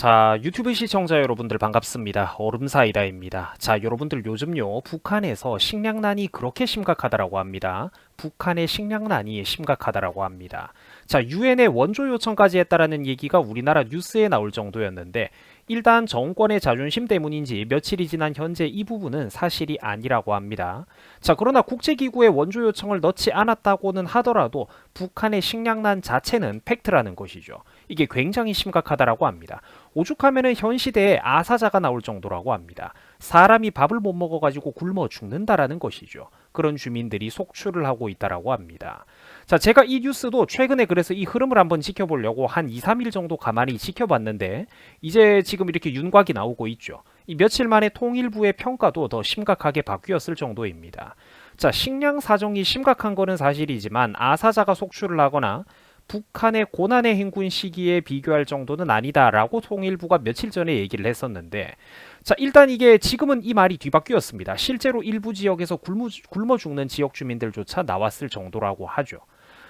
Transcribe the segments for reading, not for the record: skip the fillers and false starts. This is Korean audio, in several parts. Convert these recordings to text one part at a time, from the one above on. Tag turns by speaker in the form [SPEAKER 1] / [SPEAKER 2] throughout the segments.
[SPEAKER 1] 자, 유튜브 시청자 여러분들 반갑습니다. 얼음사이다입니다. 자, 여러분들 요즘요, 북한에서 식량난이 그렇게 심각하다라고 합니다. 북한의 식량난이 심각하다라고 합니다. 자, 유엔에 원조 요청까지 했다라는 얘기가 우리나라 뉴스에 나올 정도였는데, 일단 정권의 자존심 때문인지 며칠이 지난 현재 이 부분은 사실이 아니라고 합니다. 자, 그러나 국제기구에 원조 요청을 넣지 않았다고는 하더라도 북한의 식량난 자체는 팩트라는 것이죠. 이게 굉장히 심각하다라고 합니다. 오죽하면은 현 시대에 아사자가 나올 정도라고 합니다. 사람이 밥을 못 먹어가지고 굶어 죽는다라는 것이죠. 그런 주민들이 속출을 하고 있다라고 합니다. 자, 제가 이 뉴스도 최근에 그래서 이 흐름을 한번 지켜보려고 한 2, 3일 정도 가만히 지켜봤는데 이제 지금 이렇게 윤곽이 나오고 있죠. 이 며칠 만에 통일부의 평가도 더 심각하게 바뀌었을 정도입니다. 자, 식량 사정이 심각한 거는 사실이지만 아사자가 속출을 하거나 북한의 고난의 행군 시기에 비교할 정도는 아니다라고 통일부가 며칠 전에 얘기를 했었는데, 자, 일단 이게 지금은 이 말이 뒤바뀌었습니다. 실제로 일부 지역에서 굶어 죽는 지역 주민들조차 나왔을 정도라고 하죠.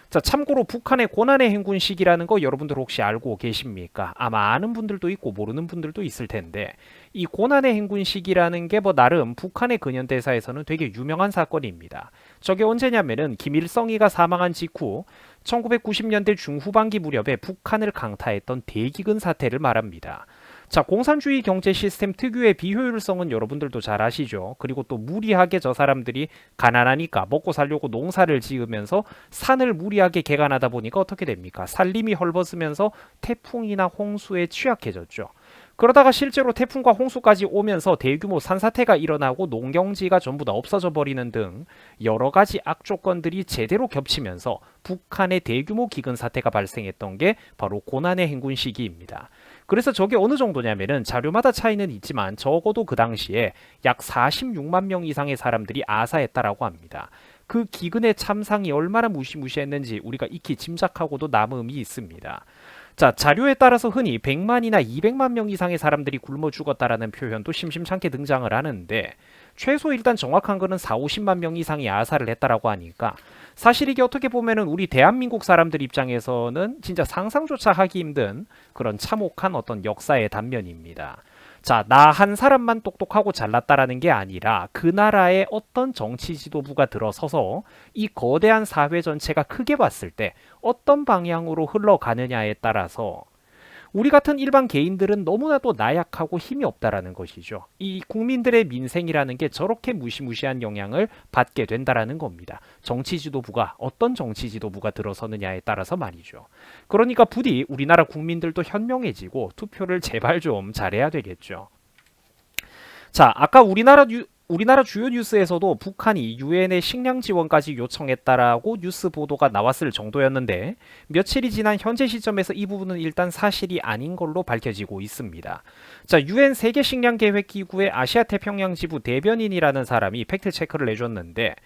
[SPEAKER 1] 자, 참고로 북한의 고난의 행군 시기라는 거 여러분들 혹시 알고 계십니까? 아마 아는 분들도 있고 모르는 분들도 있을 텐데, 이 고난의 행군 시기라는 게 뭐 나름 북한의 근현대사에서는 되게 유명한 사건입니다. 저게 언제냐면은 김일성이가 사망한 직후 1990년대 중후반기 무렵에 북한을 강타했던 대기근 사태를 말합니다. 자, 공산주의 경제 시스템 특유의 비효율성은 여러분들도 잘 아시죠. 그리고 또 무리하게 저 사람들이 가난하니까 먹고 살려고 농사를 지으면서 산을 무리하게 개간하다 보니까 어떻게 됩니까? 산림이 헐벗으면서 태풍이나 홍수에 취약해졌죠. 그러다가 실제로 태풍과 홍수까지 오면서 대규모 산사태가 일어나고 농경지가 전부 다 없어져 버리는 등 여러 가지 악조건들이 제대로 겹치면서 북한의 대규모 기근 사태가 발생했던 게 바로 고난의 행군 시기입니다. 그래서 저게 어느 정도냐면은 자료마다 차이는 있지만 적어도 그 당시에 약 46만 명 이상의 사람들이 아사했다라고 합니다. 그 기근의 참상이 얼마나 무시무시했는지 우리가 익히 짐작하고도 남음이 있습니다. 자, 자료에 따라서 흔히 100만이나 200만 명 이상의 사람들이 굶어 죽었다라는 표현도 심심찮게 등장을 하는데 최소 일단 정확한 거는 4, 50만 명 이상이 아사를 했다라고 하니까 사실 이게 어떻게 보면은 우리 대한민국 사람들 입장에서는 진짜 상상조차 하기 힘든 그런 참혹한 어떤 역사의 단면입니다. 자, 나 한 사람만 똑똑하고 잘났다라는 게 아니라 그 나라의 어떤 정치 지도부가 들어서서 이 거대한 사회 전체가 크게 봤을 때 어떤 방향으로 흘러가느냐에 따라서 우리 같은 일반 개인들은 너무나도 나약하고 힘이 없다라는 것이죠. 이 국민들의 민생이라는 게 저렇게 무시무시한 영향을 받게 된다라는 겁니다. 정치 지도부가 어떤 정치 지도부가 들어서느냐에 따라서 말이죠. 그러니까 부디 우리나라 국민들도 현명해지고 투표를 제발 좀 잘해야 되겠죠. 자, 아까 우리나라 주요 뉴스에서도 북한이 유엔의 식량 지원까지 요청했다라고 뉴스 보도가 나왔을 정도였는데 며칠이 지난 현재 시점에서 이 부분은 일단 사실이 아닌 걸로 밝혀지고 있습니다. 자, 유엔 세계 식량 계획 기구의 아시아 태평양 지부 대변인이라는 사람이 팩트 체크를 내줬는데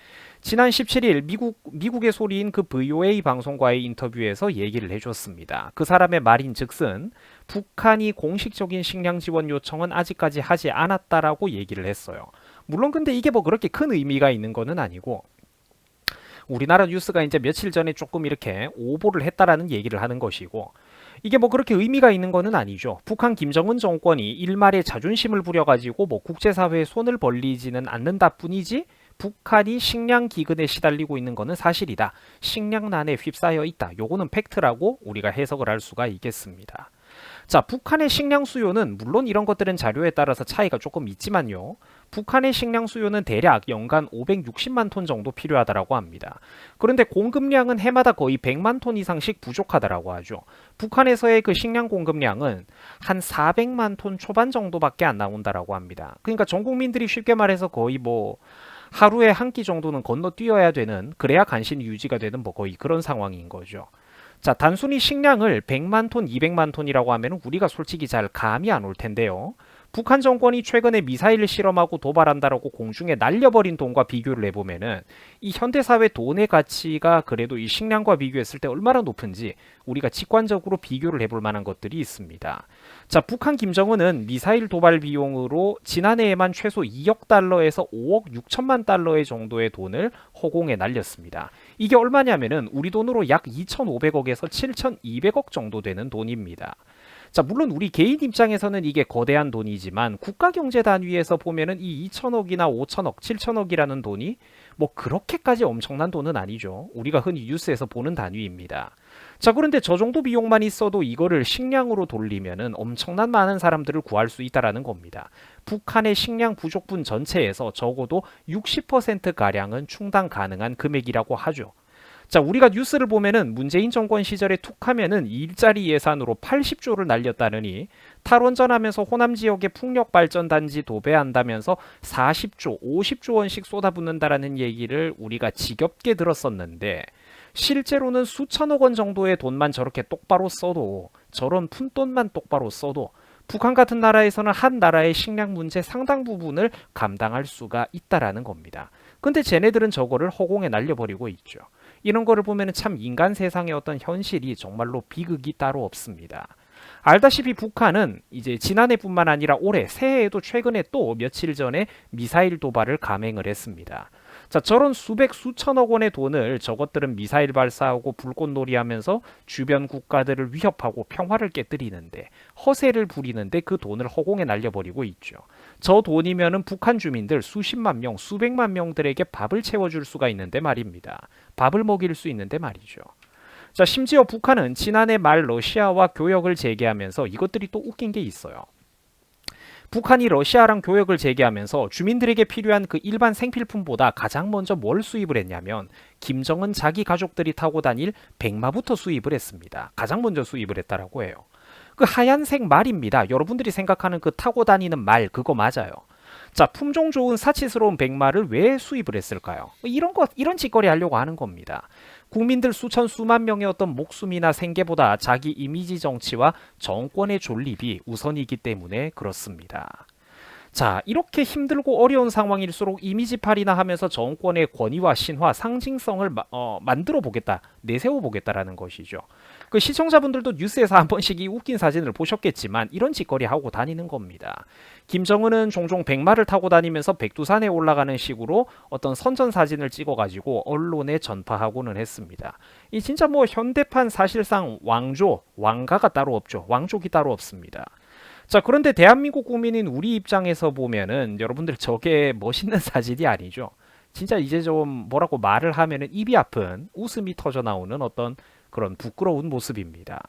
[SPEAKER 1] 지난 17일 미국의 소리인 그 VOA 방송과의 인터뷰에서 얘기를 해줬습니다. 그 사람의 말인즉슨 북한이 공식적인 식량 지원 요청은 아직까지 하지 않았다라고 얘기를 했어요. 물론 근데 이게 뭐 그렇게 큰 의미가 있는 거는 아니고 우리나라 뉴스가 이제 며칠 전에 조금 이렇게 오보를 했다라는 얘기를 하는 것이고 이게 뭐 그렇게 의미가 있는 거는 아니죠. 북한 김정은 정권이 일말의 자존심을 부려가지고 뭐 국제사회에 손을 벌리지는 않는다 뿐이지 북한이 식량 기근에 시달리고 있는 거는 사실이다. 식량난에 휩싸여 있다. 요거는 팩트라고 우리가 해석을 할 수가 있겠습니다. 자, 북한의 식량 수요는 물론 이런 것들은 자료에 따라서 차이가 조금 있지만요. 북한의 식량 수요는 대략 연간 560만 톤 정도 필요하다라고 합니다. 그런데 공급량은 해마다 거의 100만 톤 이상씩 부족하다라고 하죠. 북한에서의 그 식량 공급량은 한 400만 톤 초반 정도밖에 안 나온다라고 합니다. 그러니까 전 국민들이 쉽게 말해서 거의 뭐 하루에 한 끼 정도는 건너뛰어야 되는 그래야 간신히 유지가 되는 뭐 거의 그런 상황인 거죠. 자, 단순히 식량을 100만 톤, 200만 톤이라고 하면 우리가 솔직히 잘 감이 안 올 텐데요. 북한 정권이 최근에 미사일을 실험하고 도발한다라고 공중에 날려버린 돈과 비교를 해보면은 이 현대사회 돈의 가치가 그래도 이 식량과 비교했을 때 얼마나 높은지 우리가 직관적으로 비교를 해볼 만한 것들이 있습니다. 자, 북한 김정은은 미사일 도발 비용으로 지난해에만 최소 2억 달러에서 5억 6천만 달러의 정도의 돈을 허공에 날렸습니다. 이게 얼마냐면은 우리 돈으로 약 2,500억에서 7,200억 정도 되는 돈입니다. 자, 물론 우리 개인 입장에서는 이게 거대한 돈이지만 국가 경제 단위에서 보면은 이 2천억이나 5천억, 7천억이라는 돈이 뭐 그렇게까지 엄청난 돈은 아니죠. 우리가 흔히 뉴스에서 보는 단위입니다. 자, 그런데 저 정도 비용만 있어도 이거를 식량으로 돌리면은 엄청난 많은 사람들을 구할 수 있다라는 겁니다. 북한의 식량 부족분 전체에서 적어도 60%가량은 충당 가능한 금액이라고 하죠. 자, 우리가 뉴스를 보면은 문재인 정권 시절에 툭 하면은 일자리 예산으로 80조를 날렸다느니 탈원전하면서 호남 지역에 풍력 발전 단지 도배한다면서 40조, 50조 원씩 쏟아붓는다라는 얘기를 우리가 지겹게 들었었는데 실제로는 수천억 원 정도의 돈만 저렇게 똑바로 써도 저런 푼돈만 똑바로 써도 북한 같은 나라에서는 한 나라의 식량 문제 상당 부분을 감당할 수가 있다라는 겁니다. 근데 쟤네들은 저거를 허공에 날려버리고 있죠. 이런 거를 보면 참 인간 세상의 어떤 현실이 정말로 비극이 따로 없습니다. 알다시피 북한은 이제 지난해뿐만 아니라 올해 새해에도 최근에 또 며칠 전에 미사일 도발을 감행을 했습니다. 자, 저런 수백 수천억 원의 돈을 저것들은 미사일 발사하고 불꽃놀이 하면서 주변 국가들을 위협하고 평화를 깨뜨리는데 허세를 부리는데 그 돈을 허공에 날려버리고 있죠. 저 돈이면은 북한 주민들 수십만 명, 수백만 명들에게 밥을 채워줄 수가 있는데 말입니다. 밥을 먹일 수 있는데 말이죠. 자, 심지어 북한은 지난해 말 러시아와 교역을 재개하면서 이것들이 또 웃긴 게 있어요. 북한이 러시아랑 교역을 재개하면서 주민들에게 필요한 그 일반 생필품보다 가장 먼저 뭘 수입을 했냐면 김정은 자기 가족들이 타고 다닐 백마부터 수입을 했습니다. 가장 먼저 수입을 했다라고 해요. 그 하얀색 말입니다. 여러분들이 생각하는 그 타고 다니는 말 그거 맞아요. 자, 품종 좋은 사치스러운 백마를 왜 수입을 했을까요? 이런 짓거리 하려고 하는 겁니다. 국민들 수천 수만 명의 어떤 목숨이나 생계보다 자기 이미지 정치와 정권의 존립이 우선이기 때문에 그렇습니다. 자, 이렇게 힘들고 어려운 상황일수록 이미지팔이나 하면서 정권의 권위와 신화, 상징성을 만들어 보겠다, 내세워 보겠다라는 것이죠. 그 시청자분들도 뉴스에서 한 번씩 이 웃긴 사진을 보셨겠지만 이런 짓거리 하고 다니는 겁니다. 김정은은 종종 백마를 타고 다니면서 백두산에 올라가는 식으로 어떤 선전 사진을 찍어가지고 언론에 전파하고는 했습니다. 이 진짜 뭐 현대판 사실상 왕가가 따로 없죠. 왕족이 따로 없습니다. 자, 그런데 대한민국 국민인 우리 입장에서 보면은 여러분들 저게 멋있는 사진이 아니죠. 진짜 이제 좀 뭐라고 말을 하면은 입이 아픈 웃음이 터져 나오는 어떤 그런 부끄러운 모습입니다.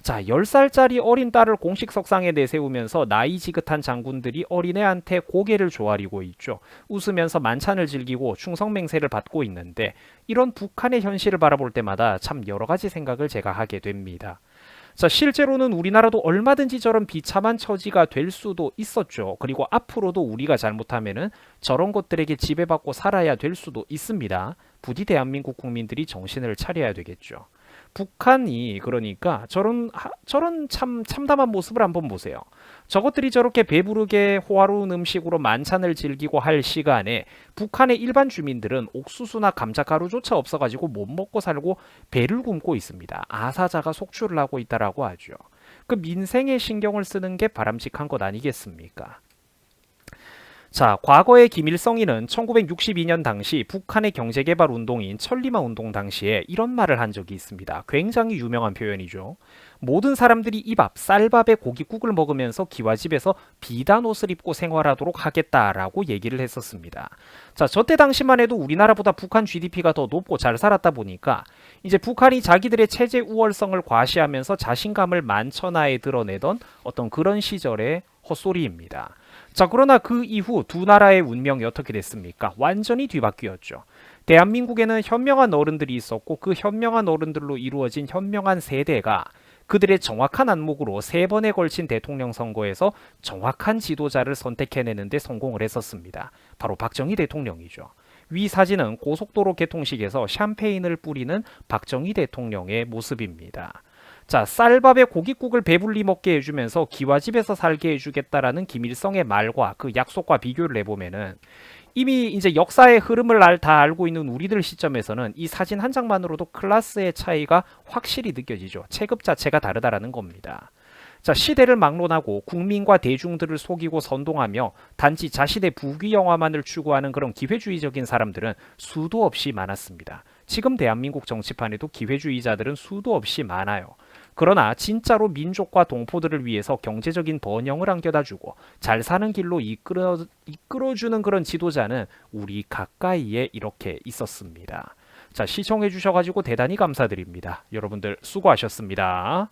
[SPEAKER 1] 자, 10살짜리 어린 딸을 공식 석상에 내세우면서 나이 지긋한 장군들이 어린애한테 고개를 조아리고 있죠. 웃으면서 만찬을 즐기고 충성맹세를 받고 있는데 이런 북한의 현실을 바라볼 때마다 참 여러 가지 생각을 제가 하게 됩니다. 자, 실제로는 우리나라도 얼마든지 저런 비참한 처지가 될 수도 있었죠. 그리고 앞으로도 우리가 잘못하면은 저런 것들에게 지배받고 살아야 될 수도 있습니다. 부디 대한민국 국민들이 정신을 차려야 되겠죠. 북한이 그러니까 저런 참담한 모습을 한번 보세요. 저것들이 저렇게 배부르게 호화로운 음식으로 만찬을 즐기고 할 시간에 북한의 일반 주민들은 옥수수나 감자가루조차 없어가지고 못 먹고 살고 배를 굶고 있습니다. 아사자가 속출을 하고 있다라고 하죠. 그 민생에 신경을 쓰는 게 바람직한 것 아니겠습니까? 자, 과거의 김일성이는 1962년 당시 북한의 경제개발 운동인 천리마 운동 당시에 이런 말을 한 적이 있습니다. 굉장히 유명한 표현이죠. 모든 사람들이 이 밥, 쌀밥에 고깃국을 먹으면서 기와집에서 비단 옷을 입고 생활하도록 하겠다라고 얘기를 했었습니다. 자, 저때 당시만 해도 우리나라보다 북한 GDP가 더 높고 잘 살았다 보니까 이제 북한이 자기들의 체제 우월성을 과시하면서 자신감을 만천하에 드러내던 어떤 그런 시절의 헛소리입니다. 자, 그러나 그 이후 두 나라의 운명이 어떻게 됐습니까? 완전히 뒤바뀌었죠. 대한민국에는 현명한 어른들이 있었고 그 현명한 어른들로 이루어진 현명한 세대가 그들의 정확한 안목으로 3번에 걸친 대통령 선거에서 정확한 지도자를 선택해내는 데 성공을 했었습니다. 바로 박정희 대통령이죠. 위 사진은 고속도로 개통식에서 샴페인을 뿌리는 박정희 대통령의 모습입니다. 자, 쌀밥에 고깃국을 배불리 먹게 해주면서 기와집에서 살게 해주겠다라는 김일성의 말과 그 약속과 비교를 해보면은 이미 이제 역사의 흐름을 다 알고 있는 우리들 시점에서는 이 사진 한 장만으로도 클래스의 차이가 확실히 느껴지죠. 체급 자체가 다르다라는 겁니다. 자, 시대를 막론하고 국민과 대중들을 속이고 선동하며 단지 자신의 부귀영화만을 추구하는 그런 기회주의적인 사람들은 수도 없이 많았습니다. 지금 대한민국 정치판에도 기회주의자들은 수도 없이 많아요. 그러나 진짜로 민족과 동포들을 위해서 경제적인 번영을 안겨다주고 잘 사는 길로 이끌어주는 그런 지도자는 우리 가까이에 이렇게 있었습니다. 자, 시청해 주셔가지고 대단히 감사드립니다. 여러분들 수고하셨습니다.